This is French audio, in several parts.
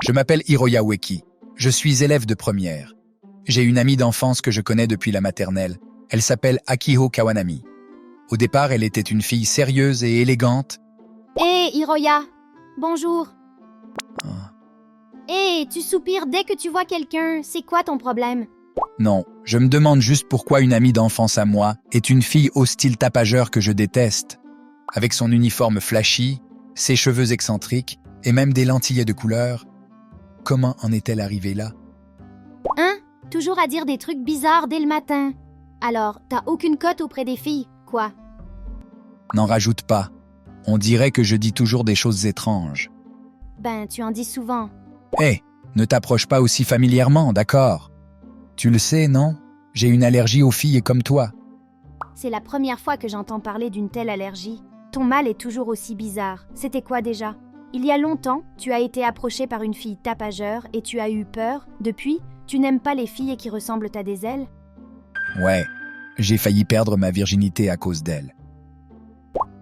Je m'appelle Hiroya Ueki. Je suis élève de première. J'ai une amie d'enfance que je connais depuis la maternelle. Elle s'appelle Akiho Kawanami. Au départ, elle était une fille sérieuse et élégante. Hé, Hiroya! Bonjour! Ah. Hé, tu soupires dès que tu vois quelqu'un. C'est quoi ton problème? Non, je me demande juste pourquoi une amie d'enfance à moi est une fille au style tapageur que je déteste. Avec son uniforme flashy, ses cheveux excentriques et même des lentilles de couleur. Comment en est-elle arrivée là? Hein? Toujours à dire des trucs bizarres dès le matin. Alors, t'as aucune cote auprès des filles, quoi? N'en rajoute pas. On dirait que je dis toujours des choses étranges. Ben, tu en dis souvent. Hé, ne t'approche pas aussi familièrement, d'accord? Tu le sais, non? J'ai une allergie aux filles comme toi. C'est la première fois que j'entends parler d'une telle allergie. Ton mal est toujours aussi bizarre. C'était quoi déjà? Il y a longtemps, tu as été approché par une fille tapageur et tu as eu peur. Depuis, tu n'aimes pas les filles qui ressemblent à des ailes? Ouais, j'ai failli perdre ma virginité à cause d'elle.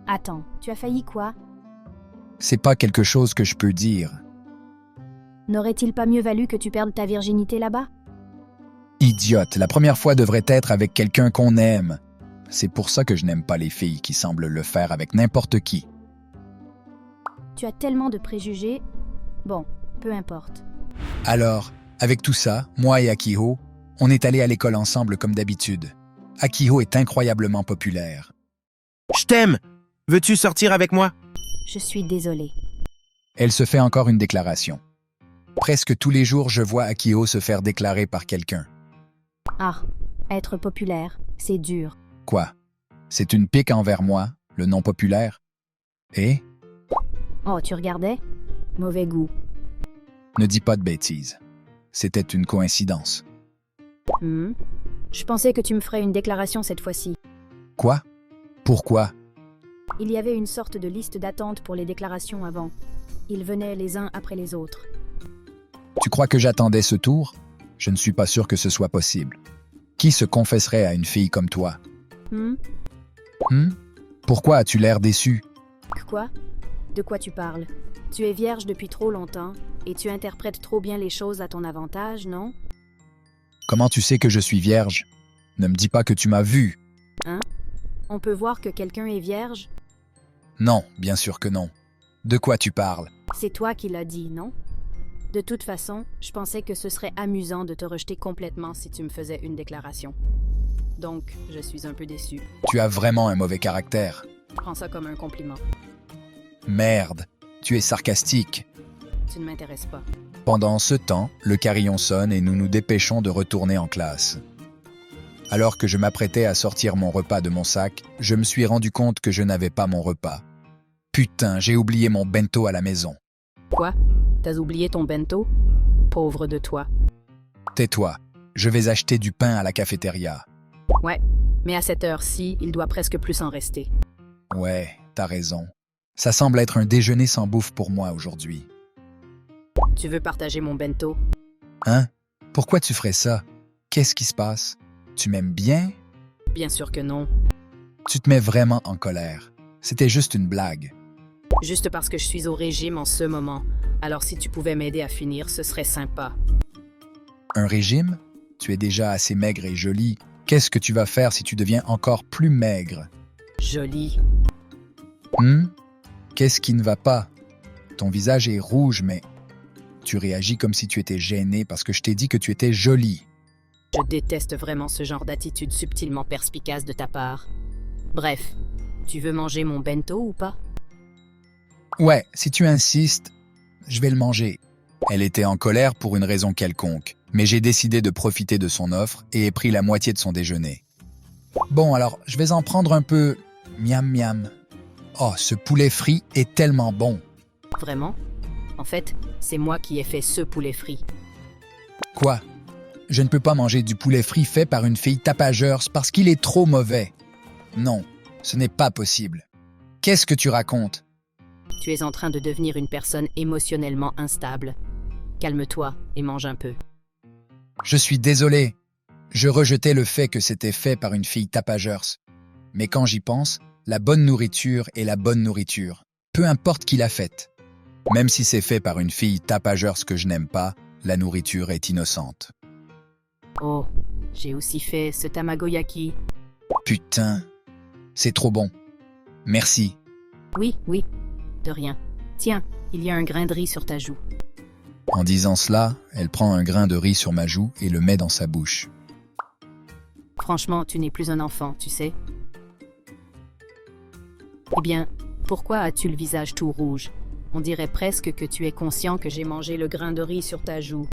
Attends, tu as failli quoi? C'est pas quelque chose que je peux dire. N'aurait-il pas mieux valu que tu perdes ta virginité là-bas? Idiote, la première fois devrait être avec quelqu'un qu'on aime. C'est pour ça que je n'aime pas les filles qui semblent le faire avec n'importe qui. Tu as tellement de préjugés. Bon, peu importe. Alors, avec tout ça, moi et Akiho, on est allés à l'école ensemble comme d'habitude. Akiho est incroyablement populaire. Je t'aime! Veux-tu sortir avec moi? Je suis désolée. Elle se fait encore une déclaration. Presque tous les jours, je vois Akiho se faire déclarer par quelqu'un. Ah, être populaire, c'est dur. Quoi? C'est une pique envers moi, le non populaire? Et? Oh, tu regardais? Mauvais goût. Ne dis pas de bêtises. C'était une coïncidence. Je pensais que tu me ferais une déclaration cette fois-ci. Quoi? Pourquoi? Il y avait une sorte de liste d'attente pour les déclarations avant. Ils venaient les uns après les autres. Tu crois que j'attendais ce tour? Je ne suis pas sûr que ce soit possible. Qui se confesserait à une fille comme toi? Pourquoi as-tu l'air déçu? Quoi? De quoi tu parles? Tu es vierge depuis trop longtemps et tu interprètes trop bien les choses à ton avantage, non? Comment tu sais que je suis vierge? Ne me dis pas que tu m'as vu. On peut voir que quelqu'un est vierge? Non, bien sûr que non. De quoi tu parles? C'est toi qui l'as dit, non? De toute façon, je pensais que ce serait amusant de te rejeter complètement si tu me faisais une déclaration. Donc, je suis un peu déçue. Tu as vraiment un mauvais caractère. Prends ça comme un compliment. Merde, tu es sarcastique. Tu ne m'intéresses pas. Pendant ce temps, le carillon sonne et nous nous dépêchons de retourner en classe. Alors que je m'apprêtais à sortir mon repas de mon sac, je me suis rendu compte que je n'avais pas mon repas. Putain, j'ai oublié mon bento à la maison. Quoi? T'as oublié ton bento? Pauvre de toi. Tais-toi, je vais acheter du pain à la cafétéria. Ouais, mais à cette heure-ci, il doit presque plus en rester. Ouais, t'as raison. Ça semble être un déjeuner sans bouffe pour moi aujourd'hui. Tu veux partager mon bento? Hein? Pourquoi tu ferais ça? Qu'est-ce qui se passe? Tu m'aimes bien? Bien sûr que non. Tu te mets vraiment en colère. C'était juste une blague. Juste parce que je suis au régime en ce moment. Alors si tu pouvais m'aider à finir, ce serait sympa. Un régime? Tu es déjà assez maigre et jolie. Qu'est-ce que tu vas faire si tu deviens encore plus maigre? Joli. Qu'est-ce qui ne va pas? Ton visage est rouge, mais tu réagis comme si tu étais gênée parce que je t'ai dit que tu étais jolie. Je déteste vraiment ce genre d'attitude subtilement perspicace de ta part. Bref, tu veux manger mon bento ou pas? Ouais, si tu insistes, je vais le manger. Elle était en colère pour une raison quelconque, mais j'ai décidé de profiter de son offre et ai pris la moitié de son déjeuner. Bon, alors, je vais en prendre un peu. Miam miam. Oh, ce poulet frit est tellement bon. Vraiment? En fait, c'est moi qui ai fait ce poulet frit. Quoi? Je ne peux pas manger du poulet frit fait par une fille tapageuse parce qu'il est trop mauvais. Non, ce n'est pas possible. Qu'est-ce que tu racontes? Tu es en train de devenir une personne émotionnellement instable. Calme-toi et mange un peu. Je suis désolé. Je rejetais le fait que c'était fait par une fille tapageuse. Mais quand j'y pense, la bonne nourriture est la bonne nourriture. Peu importe qui l'a faite. Même si c'est fait par une fille tapageur ce que je n'aime pas, la nourriture est innocente. Oh, j'ai aussi fait ce tamagoyaki. Putain, c'est trop bon. Merci. Oui, oui, de rien. Tiens, il y a un grain de riz sur ta joue. En disant cela, elle prend un grain de riz sur ma joue et le met dans sa bouche. Franchement, tu n'es plus un enfant, tu sais. Eh bien, pourquoi as-tu le visage tout rouge? On dirait presque que tu es conscient que j'ai mangé le grain de riz sur ta joue.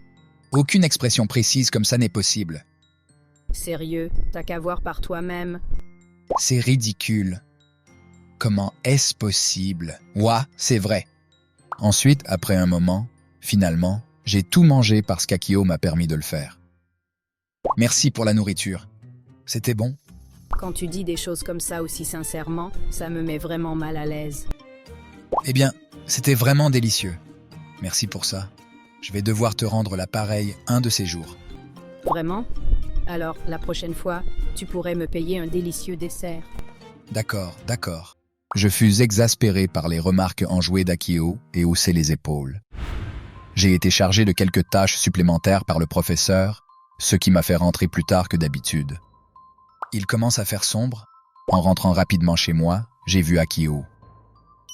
Aucune expression précise comme ça n'est possible. Sérieux, t'as qu'à voir par toi-même. C'est ridicule. Comment est-ce possible? Ouah, c'est vrai. Ensuite, après un moment, finalement, j'ai tout mangé parce qu'Akio m'a permis de le faire. Merci pour la nourriture. C'était bon? Quand tu dis des choses comme ça aussi sincèrement, ça me met vraiment mal à l'aise. Eh bien, c'était vraiment délicieux. Merci pour ça. Je vais devoir te rendre l'appareil un de ces jours. Vraiment? Alors, la prochaine fois, tu pourrais me payer un délicieux dessert. D'accord, d'accord. Je fus exaspéré par les remarques enjouées d'Akio et haussai les épaules. J'ai été chargé de quelques tâches supplémentaires par le professeur, ce qui m'a fait rentrer plus tard que d'habitude. Il commence à faire sombre. En rentrant rapidement chez moi, j'ai vu Akio.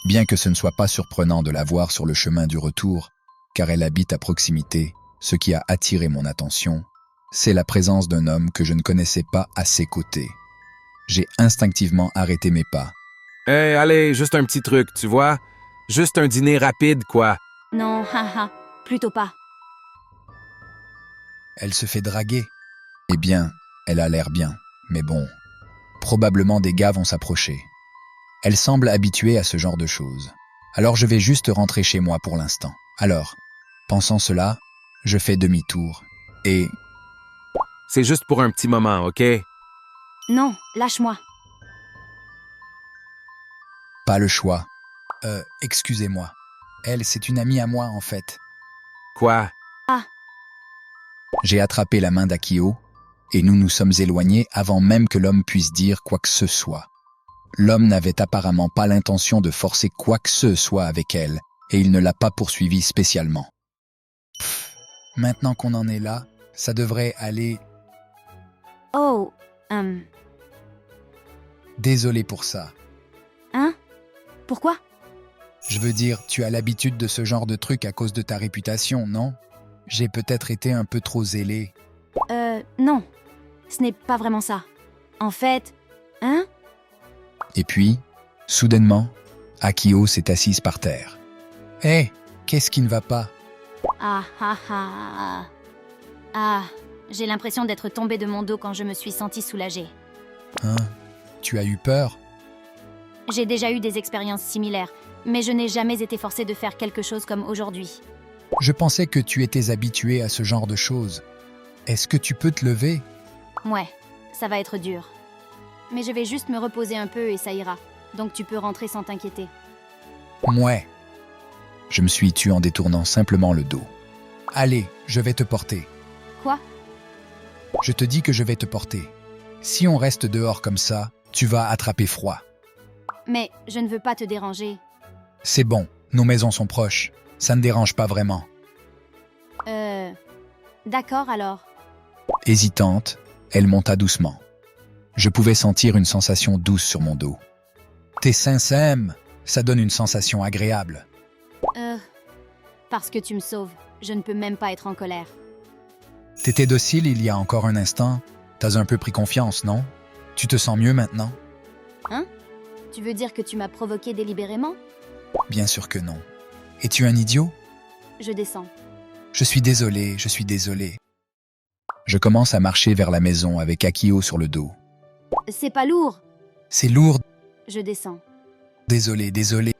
Bien que ce ne soit pas surprenant de la voir sur le chemin du retour, car elle habite à proximité, ce qui a attiré mon attention, c'est la présence d'un homme que je ne connaissais pas à ses côtés. J'ai instinctivement arrêté mes pas. Hey, allez, juste un petit truc, tu vois? Juste un dîner rapide, quoi. Non, haha, plutôt pas. Elle se fait draguer. Eh bien, elle a l'air bien, mais bon, probablement des gars vont s'approcher. Elle semble habituée à ce genre de choses. Alors je vais juste rentrer chez moi pour l'instant. Alors, pensant cela, je fais demi-tour et... C'est juste pour un petit moment, OK? Non, lâche-moi. Pas le choix. Excusez-moi. Elle, c'est une amie à moi, en fait. Quoi? J'ai attrapé la main d'Akio et nous nous sommes éloignés avant même que l'homme puisse dire quoi que ce soit. L'homme n'avait apparemment pas l'intention de forcer quoi que ce soit avec elle et il ne l'a pas poursuivi spécialement. Maintenant qu'on en est là, ça devrait aller... Oh, Désolé pour ça. hein? Pourquoi? Je veux dire, tu as l'habitude de ce genre de truc à cause de ta réputation, non? J'ai peut-être été un peu trop zélé. Non. Ce n'est pas vraiment ça. En fait, hein? Et puis, soudainement, Akio s'est assise par terre. Hé, qu'est-ce qui ne va pas? Ah, ah, ah. Ah, j'ai l'impression d'être tombée de mon dos quand je me suis sentie soulagée. Hein? Tu as eu peur? J'ai déjà eu des expériences similaires, mais je n'ai jamais été forcée de faire quelque chose comme aujourd'hui. Je pensais que tu étais habitué à ce genre de choses. Est-ce que tu peux te lever? Ouais, ça va être dur. Mais je vais juste me reposer un peu et ça ira. Donc tu peux rentrer sans t'inquiéter. Mouais. Je me suis tue en détournant simplement le dos. Allez, je vais te porter. Quoi? Je te dis que je vais te porter. Si on reste dehors comme ça, tu vas attraper froid. Mais je ne veux pas te déranger. C'est bon, nos maisons sont proches. Ça ne dérange pas vraiment. D'accord alors. Hésitante, elle monta doucement. Je pouvais sentir une sensation douce sur mon dos. Tes seins s'aiment, ça donne une sensation agréable. Parce que tu me sauves, je ne peux même pas être en colère. T'étais docile il y a encore un instant. T'as un peu pris confiance, non? Tu te sens mieux maintenant? Hein? Tu veux dire que tu m'as provoqué délibérément? Bien sûr que non. Es-tu un idiot? Je descends. Je suis désolé, je suis désolé. Je commence à marcher vers la maison avec Akio sur le dos. C'est pas lourd. C'est lourd. Je descends. Désolé, désolé.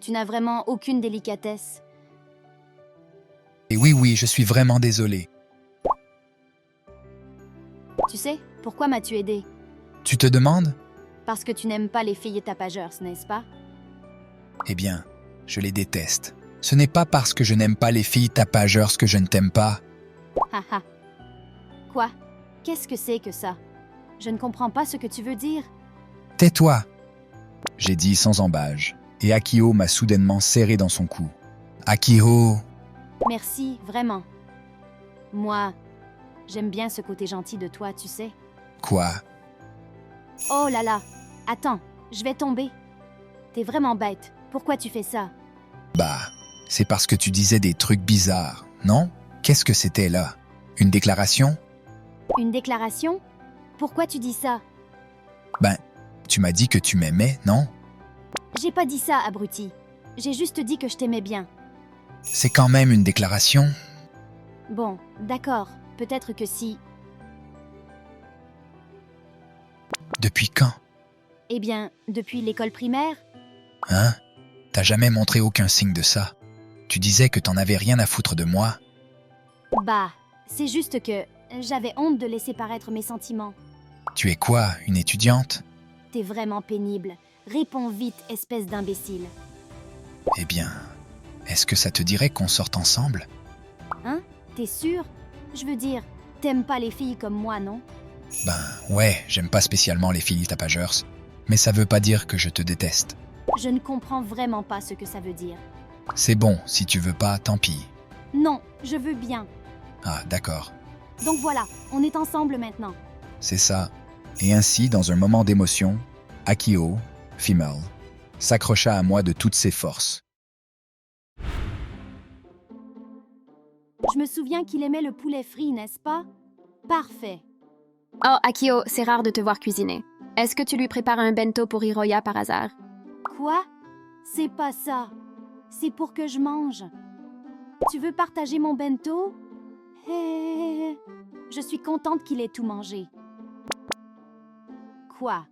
Tu n'as vraiment aucune délicatesse. Et oui, je suis vraiment désolé. Tu sais, pourquoi m'as-tu aidé? Tu te demandes? Parce que tu n'aimes pas les filles tapageurs, n'est-ce pas? Eh bien, je les déteste. Ce n'est pas parce que je n'aime pas les filles tapageurs que je ne t'aime pas. Haha. Quoi? Qu'est-ce que c'est que ça? Je ne comprends pas ce que tu veux dire. Tais-toi, j'ai dit sans embâge. et Akio m'a soudainement serré dans son cou. Akio! Merci, vraiment. Moi, j'aime bien ce côté gentil de toi, tu sais. Quoi? Oh là là, attends, je vais tomber. T'es vraiment bête. Pourquoi tu fais ça? Bah, c'est parce que tu disais des trucs bizarres, non? Qu'est-ce que c'était là? Une déclaration? Une déclaration? Pourquoi tu dis ça? Ben, tu m'as dit que tu m'aimais, non? J'ai pas dit ça, abruti. J'ai juste dit que je t'aimais bien. C'est quand même une déclaration. Bon, d'accord, peut-être que si. Depuis quand? Eh bien, depuis l'école primaire? Hein? T'as jamais montré aucun signe de ça. Tu disais que t'en avais rien à foutre de moi. Bah, c'est juste que j'avais honte de laisser paraître mes sentiments. Tu es quoi, une étudiante? T'es vraiment pénible. Réponds vite, espèce d'imbécile. Eh bien, est-ce que ça te dirait qu'on sorte ensemble? Hein? T'es sûr? Je veux dire, t'aimes pas les filles comme moi, non? Ben, ouais, j'aime pas spécialement les filles tapageurs, mais ça veut pas dire que je te déteste. Je ne comprends vraiment pas ce que ça veut dire. C'est bon, si tu veux pas, tant pis. Non, je veux bien. Ah, d'accord, Donc voilà, on est ensemble maintenant. c'est ça. Et ainsi, dans un moment d'émotion, Akio, female, s'accrocha à moi de toutes ses forces. Je me souviens qu'il aimait le poulet frit, n'est-ce pas? Parfait. Oh, Akio, c'est rare de te voir cuisiner. Est-ce que tu lui prépares un bento pour Hiroya par hasard? Quoi? C'est pas ça. C'est pour que je mange. Tu veux partager mon bento? Je suis contente qu'il ait tout mangé. Quoi?